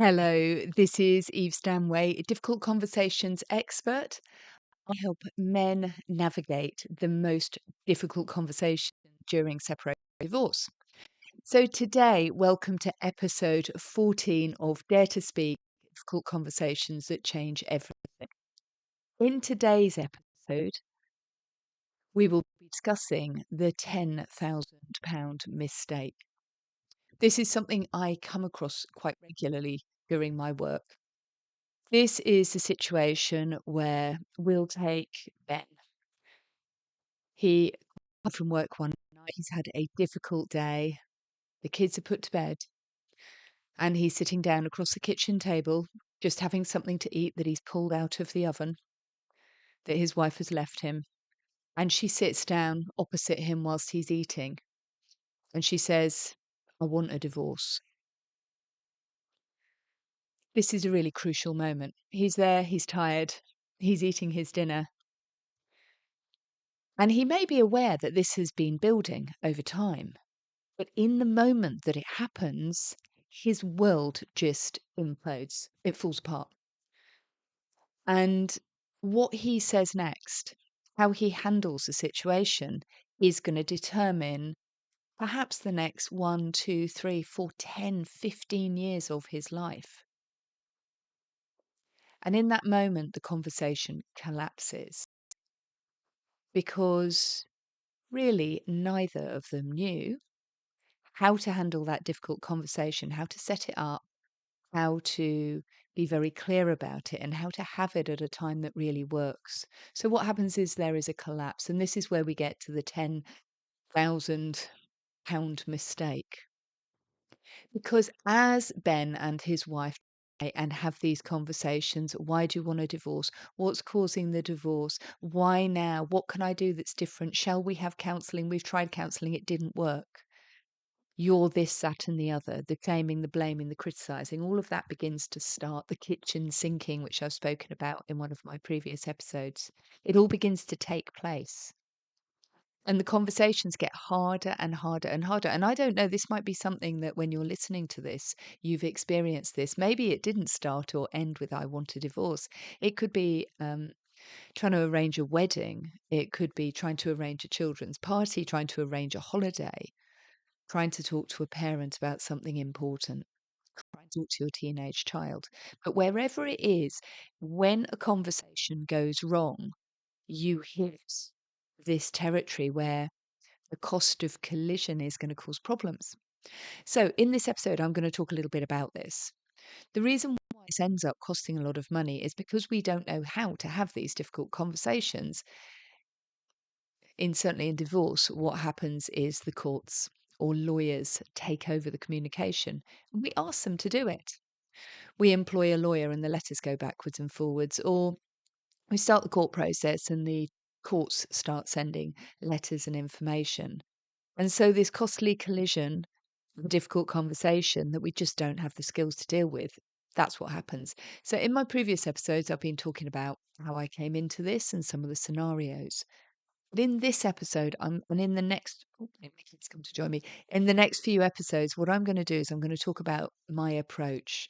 Hello, this is Eve Stanway, difficult conversations expert. I help men navigate the most difficult conversation during separation and divorce. So today, welcome to episode 14 of Dare to Speak, difficult conversations that change everything. In today's episode, we will be discussing the £10,000 mistake. This is something I come across quite regularly during my work. This is a situation where we'll take Ben. He got from work one night. He's had a difficult day. The kids are put to bed, and he's sitting down across the kitchen table, just having something to eat that he's pulled out of the oven that his wife has left him. And she sits down opposite him whilst he's eating, and she says, "I want a divorce." This is a really crucial moment. He's there, he's tired, he's eating his dinner. And he may be aware that this has been building over time, but in the moment that it happens, his world just implodes. It falls apart. And what he says next, how he handles the situation, is going to determine perhaps the next 1, 2, 3, 4, 10, 15 years of his life. And in that moment, the conversation collapses because really neither of them knew how to handle that difficult conversation, how to set it up, how to be very clear about it, and how to have it at a time that really works. So, what happens is there is a collapse, and this is where we get to the £10,000 mistake. Because as Ben and his wife and have these conversations, why do you want a divorce? What's causing the divorce? Why now? What can I do that's different? Shall we have counselling? We've tried counselling, it didn't work. You're this, that, and the other, the shaming, the blaming, the criticising, all of that begins to start, the kitchen sinking, which I've spoken about in one of my previous episodes. It all begins to take place. And the conversations get harder and harder and harder. And I don't know, this might be something that when you're listening to this, you've experienced this. Maybe it didn't start or end with "I want a divorce." It could be trying to arrange a wedding. It could be trying to arrange a children's party, trying to arrange a holiday, trying to talk to a parent about something important, trying to talk to your teenage child. But wherever it is, when a conversation goes wrong, you hit this territory where the cost of collision is going to cause problems. So, in this episode, I'm going to talk a little bit about this. The reason why this ends up costing a lot of money is because we don't know how to have these difficult conversations. Certainly in divorce, what happens is the courts or lawyers take over the communication, and we ask them to do it. We employ a lawyer and the letters go backwards and forwards, or we start the court process and the courts start sending letters and information. And so this costly collision, a difficult conversation that we just don't have the skills to deal with, that's what happens. So in my previous episodes, I've been talking about how I came into this and some of the scenarios. But in this episode, and in the next, oh, my kids come to join me. In the next few episodes, what I'm going to do is I'm going to talk about my approach.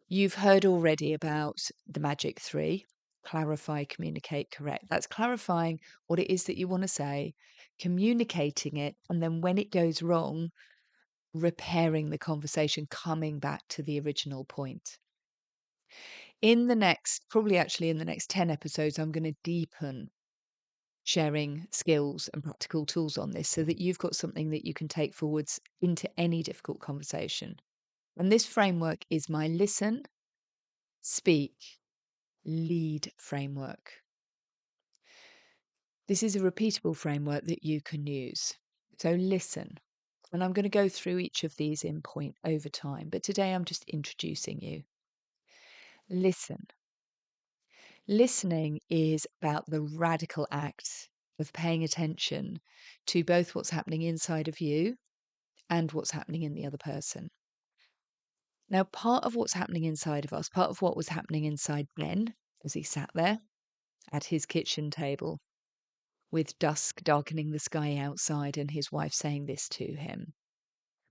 You've heard already about the magic three: clarify, communicate, correct. That's clarifying what it is that you want to say, communicating it, and then when it goes wrong, repairing the conversation, coming back to the original point. In the next, probably actually in the next 10 episodes, I'm going to deepen sharing skills and practical tools on this so that you've got something that you can take forwards into any difficult conversation. And this framework is my listen, speak, lead framework. This is a repeatable framework that you can use. So listen, and I'm going to go through each of these in point over time, but today I'm just introducing you. Listen. Listening is about the radical act of paying attention to both what's happening inside of you and what's happening in the other person. Now, part of what's happening inside of us, part of what was happening inside Ben as he sat there at his kitchen table with dusk darkening the sky outside and his wife saying this to him,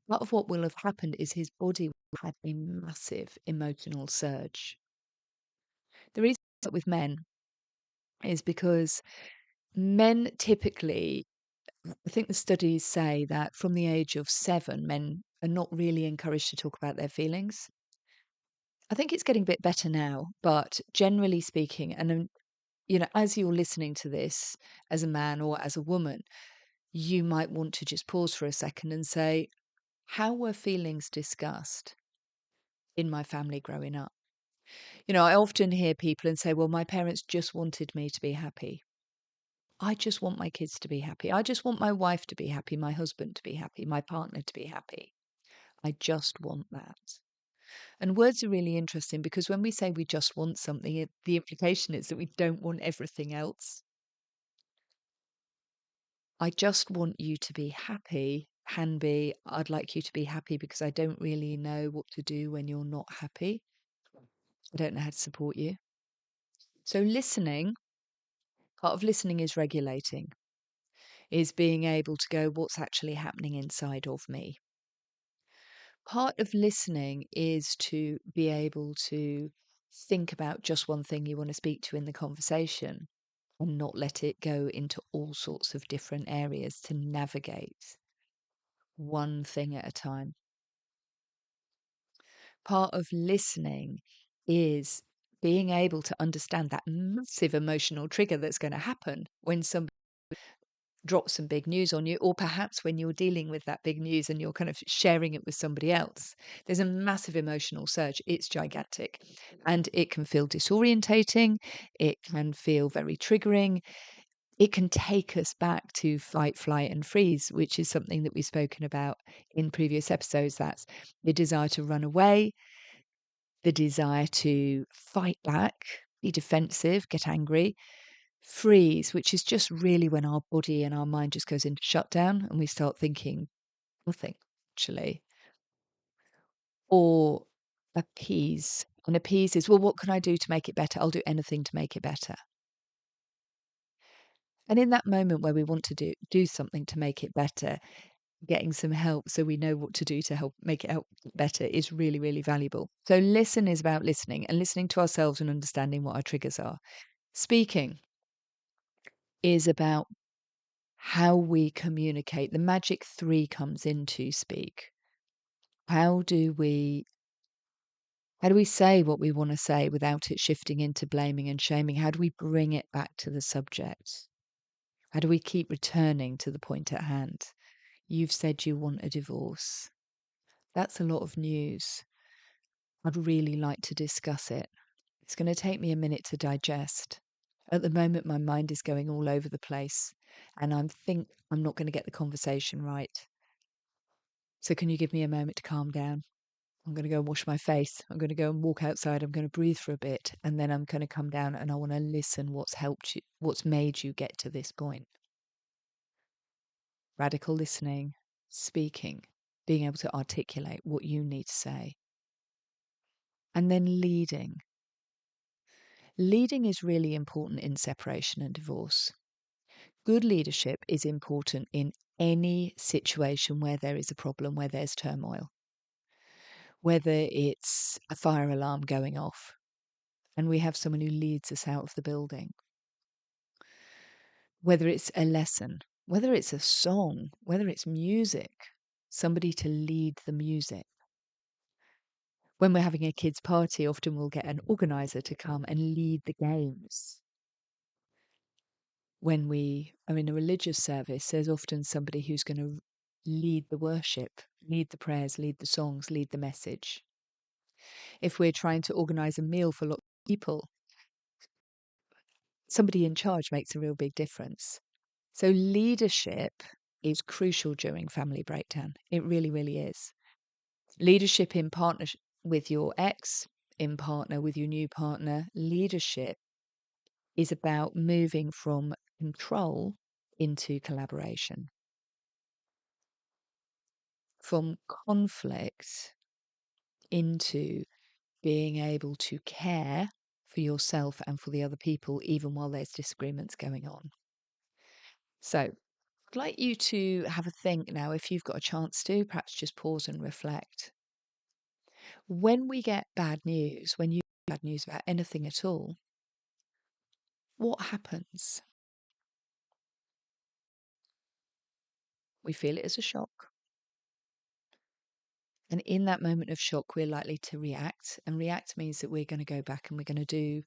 part of what will have happened is his body will had a massive emotional surge. The reason with men is because men typically, I think the studies say that from the age of 7, men are not really encouraged to talk about their feelings. I think it's getting a bit better now, but generally speaking, and as you're listening to this as a man or as a woman, you might want to just pause for a second and say, how were feelings discussed in my family growing up? I often hear people and say, well, my parents just wanted me to be happy. I just want my kids to be happy. I just want my wife to be happy, my husband to be happy, my partner to be happy. I just want that. And words are really interesting because when we say we just want something, the implication is that we don't want everything else. I just want you to be happy can be, I'd like you to be happy because I don't really know what to do when you're not happy. I don't know how to support you. So part of listening is regulating, is being able to go, what's actually happening inside of me? Part of listening is to be able to think about just one thing you want to speak to in the conversation and not let it go into all sorts of different areas to navigate one thing at a time. Part of listening is being able to understand that massive emotional trigger that's going to happen when somebody drops some big news on you, or perhaps when you're dealing with that big news and you're kind of sharing it with somebody else. There's a massive emotional surge. It's gigantic and it can feel disorientating. It can feel very triggering. It can take us back to fight, flight, and freeze, which is something that we've spoken about in previous episodes. That's the desire to run away, the desire to fight back, be defensive, get angry, freeze, which is just really when our body and our mind just goes into shutdown and we start thinking nothing, actually, or appease. And appease is, well, what can I do to make it better? I'll do anything to make it better. And in that moment where we want to do something to make it better, getting some help so we know what to do to help make it help better is really, really valuable. So listen is about listening and listening to ourselves and understanding what our triggers are. Speaking is about how we communicate. The magic 3 comes into speak. How do we say what we want to say without it shifting into blaming and shaming? How do we bring it back to the subject? How do we keep returning to the point at hand? You've said you want a divorce. That's a lot of news. I'd really like to discuss it. It's going to take me a minute to digest. At the moment, my mind is going all over the place, and I think I'm not going to get the conversation right. So, can you give me a moment to calm down? I'm going to go and wash my face. I'm going to go and walk outside. I'm going to breathe for a bit, and then I'm going to come down and I want to listen what's helped you, what's made you get to this point. Radical listening, speaking, being able to articulate what you need to say, and then leading. Leading is really important in separation and divorce. Good leadership is important in any situation where there is a problem, where there's turmoil, whether it's a fire alarm going off and we have someone who leads us out of the building, whether it's a lesson, whether it's a song, whether it's music, somebody to lead the music. When we're having a kids' party, often we'll get an organizer to come and lead the games. When we are in a religious service, there's often somebody who's going to lead the worship, lead the prayers, lead the songs, lead the message. If we're trying to organize a meal for lots of people, somebody in charge makes a real big difference. So leadership is crucial during family breakdown. It really, really is. Leadership in partnership with your ex, in partner with your new partner, leadership is about moving from control into collaboration, from conflict into being able to care for yourself and for the other people, even while there's disagreements going on. So I'd like you to have a think now, if you've got a chance to, perhaps just pause and reflect. When we get bad news, when you get bad news about anything at all, what happens? We feel it as a shock. And in that moment of shock, we're likely to react. And react means that we're going to go back and we're going to do,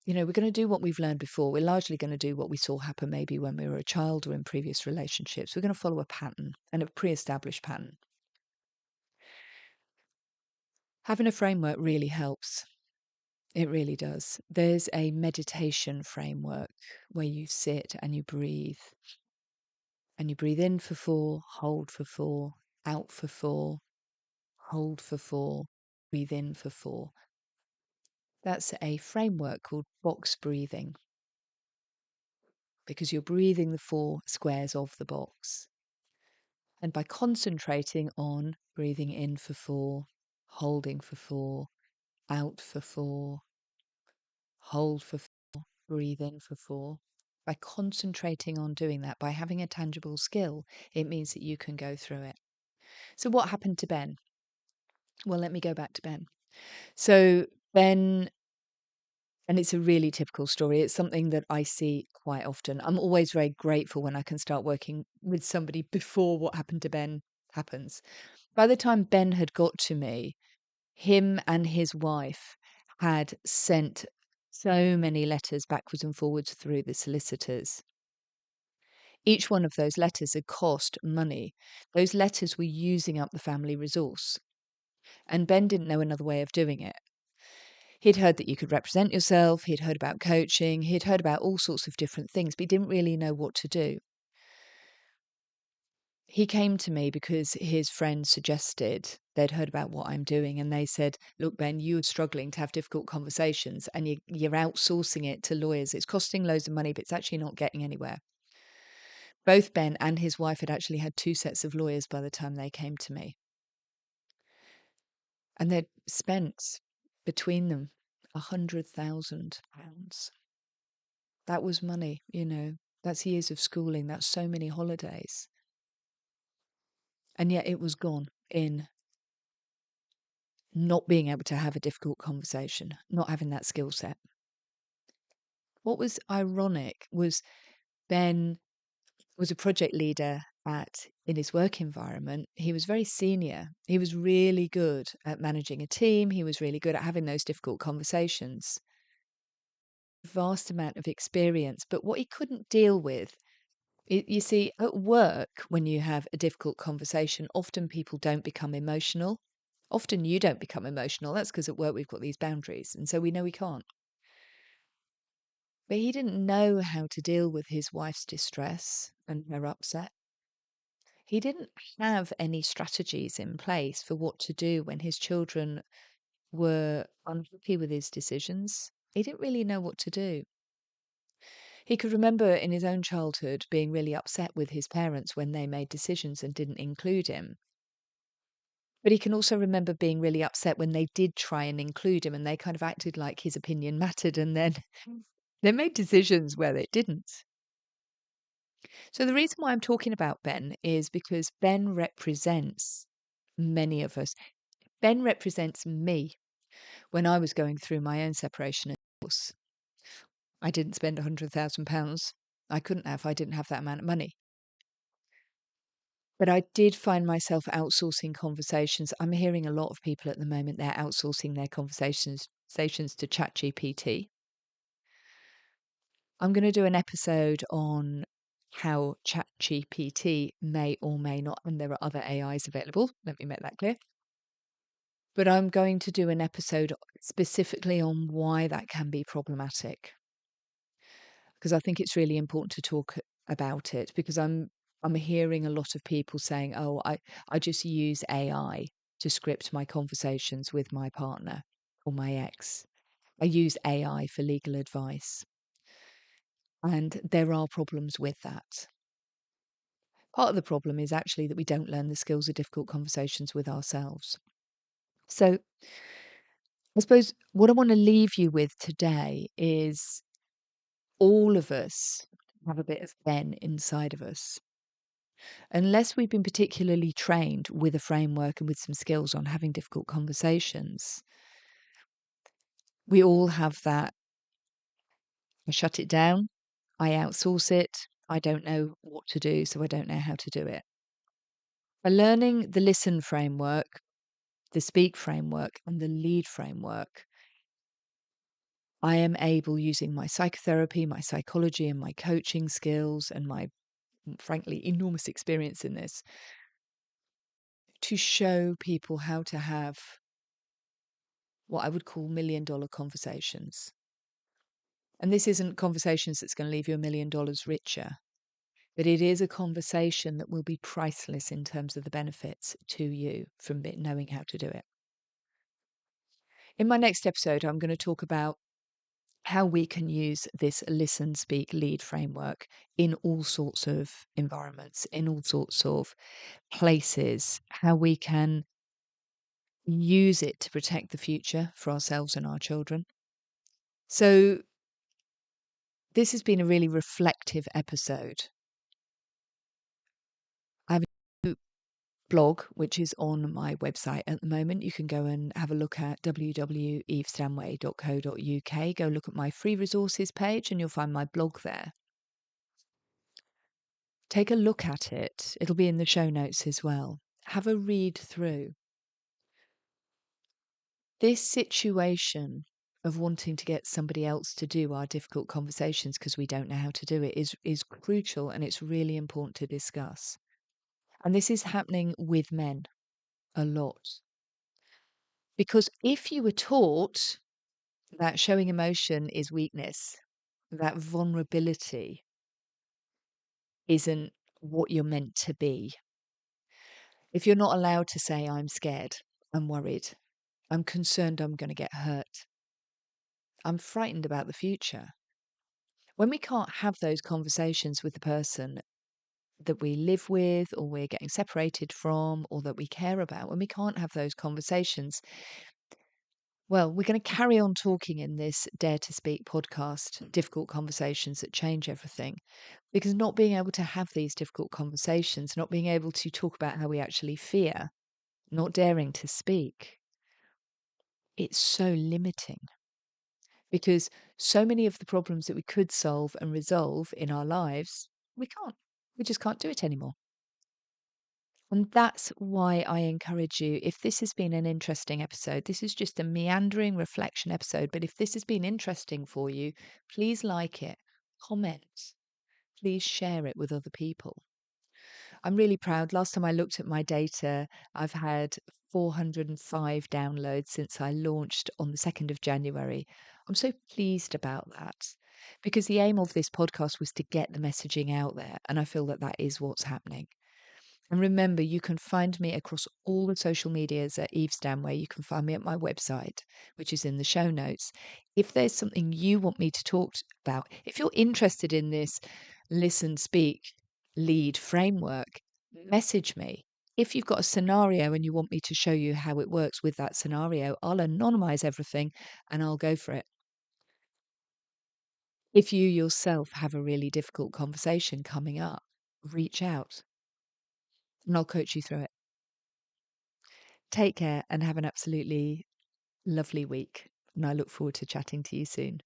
we're going to do what we've learned before. We're largely going to do what we saw happen maybe when we were a child or in previous relationships. We're going to follow a pattern and a pre-established pattern. Having a framework really helps. It really does. There's a meditation framework where you sit and you breathe. And you breathe in for 4, hold for 4, out for 4, hold for 4, breathe in for 4. That's a framework called box breathing because you're breathing the 4 squares of the box. And by concentrating on breathing in for 4, holding for 4, out for 4, hold for 4, breathe in for 4. By concentrating on doing that, by having a tangible skill, it means that you can go through it. So what happened to Ben? Well, let me go back to Ben. So Ben, and it's a really typical story. It's something that I see quite often. I'm always very grateful when I can start working with somebody before what happened to Ben happens. By the time Ben had got to me, him and his wife had sent so many letters backwards and forwards through the solicitors. Each one of those letters had cost money. Those letters were using up the family resource. And Ben didn't know another way of doing it. He'd heard that you could represent yourself, he'd heard about coaching, he'd heard about all sorts of different things, but he didn't really know what to do. He came to me because his friends suggested they'd heard about what I'm doing, and they said, look, Ben, you're struggling to have difficult conversations and you're outsourcing it to lawyers. It's costing loads of money, but it's actually not getting anywhere. Both Ben and his wife had actually had 2 sets of lawyers by the time they came to me. And they'd spent between them £100,000. That was money, that's years of schooling, that's so many holidays. And yet it was gone in not being able to have a difficult conversation, not having that skill set. What was ironic was Ben was a project leader in his work environment. He was very senior. He was really good at managing a team. He was really good at having those difficult conversations. Vast amount of experience, but what he couldn't deal with, you see, at work, when you have a difficult conversation, often people don't become emotional. Often you don't become emotional. That's because at work we've got these boundaries, and so we know we can't. But he didn't know how to deal with his wife's distress and her upset. He didn't have any strategies in place for what to do when his children were unhappy with his decisions. He didn't really know what to do. He could remember in his own childhood being really upset with his parents when they made decisions and didn't include him. But he can also remember being really upset when they did try and include him and they kind of acted like his opinion mattered and then they made decisions where it didn't. So the reason why I'm talking about Ben is because Ben represents many of us. Ben represents me when I was going through my own separation and divorce. I didn't spend £100,000. I couldn't have. I didn't have that amount of money. But I did find myself outsourcing conversations. I'm hearing a lot of people at the moment, they're outsourcing their conversations to ChatGPT. I'm going to do an episode on how ChatGPT may or may not, and there are other AIs available, let me make that clear. But I'm going to do an episode specifically on why that can be problematic. Because I think it's really important to talk about it because I'm hearing a lot of people saying, "Oh, I just use AI to script my conversations with my partner or my ex. I use AI for legal advice." And there are problems with that. Part of the problem is actually that we don't learn the skills of difficult conversations with ourselves. So, I suppose what I want to leave you with today is all of us have a bit of Ben inside of us. Unless we've been particularly trained with a framework and with some skills on having difficult conversations, we all have that. I shut it down, I outsource it, I don't know what to do, so I don't know how to do it. By learning the listen framework, the speak framework, and the lead framework, I am able, using my psychotherapy, my psychology, and my coaching skills, and my, frankly, enormous experience in this, to show people how to have what I would call $1 million conversations. And this isn't conversations that's going to leave you $1 million richer, but it is a conversation that will be priceless in terms of the benefits to you from knowing how to do it. In my next episode, I'm going to talk about how we can use this listen, speak, lead framework in all sorts of environments, in all sorts of places, how we can use it to protect the future for ourselves and our children. So, this has been a really reflective episode. I have a blog which is on my website at the moment. You can go and have a look at www.evestanway.co.uk. Go look at my free resources page and you'll find my blog there. Take a look at it. It'll be in the show notes as well. Have a read through. This situation of wanting to get somebody else to do our difficult conversations because we don't know how to do it is crucial, and it's really important to discuss. And this is happening with men a lot. Because if you were taught that showing emotion is weakness, that vulnerability isn't what you're meant to be, if you're not allowed to say, I'm scared, I'm worried, I'm concerned I'm going to get hurt, I'm frightened about the future, when we can't have those conversations with the person that we live with or we're getting separated from or that we care about, when we can't have those conversations, well, we're going to carry on talking in this Dare to Speak podcast, difficult conversations that change everything. Because not being able to have these difficult conversations, not being able to talk about how we actually fear, not daring to speak, it's so limiting. Because so many of the problems that we could solve and resolve in our lives, we can't. We just can't do it anymore. And that's why I encourage you, if this has been an interesting episode, this is just a meandering reflection episode, but if this has been interesting for you, please like it, comment, please share it with other people. I'm really proud. Last time I looked at my data, I've had 405 downloads since I launched on the 2nd of January. I'm so pleased about that because the aim of this podcast was to get the messaging out there, and I feel that that is what's happening. And remember, you can find me across all the social medias at Eve Stanway. You can find me at my website, which is in the show notes. If there's something you want me to talk about, if you're interested in this listen, speak, lead framework, message me. If you've got a scenario and you want me to show you how it works with that scenario, I'll anonymize everything and I'll go for it. If you yourself have a really difficult conversation coming up, reach out and I'll coach you through it. Take care and have an absolutely lovely week. And I look forward to chatting to you soon.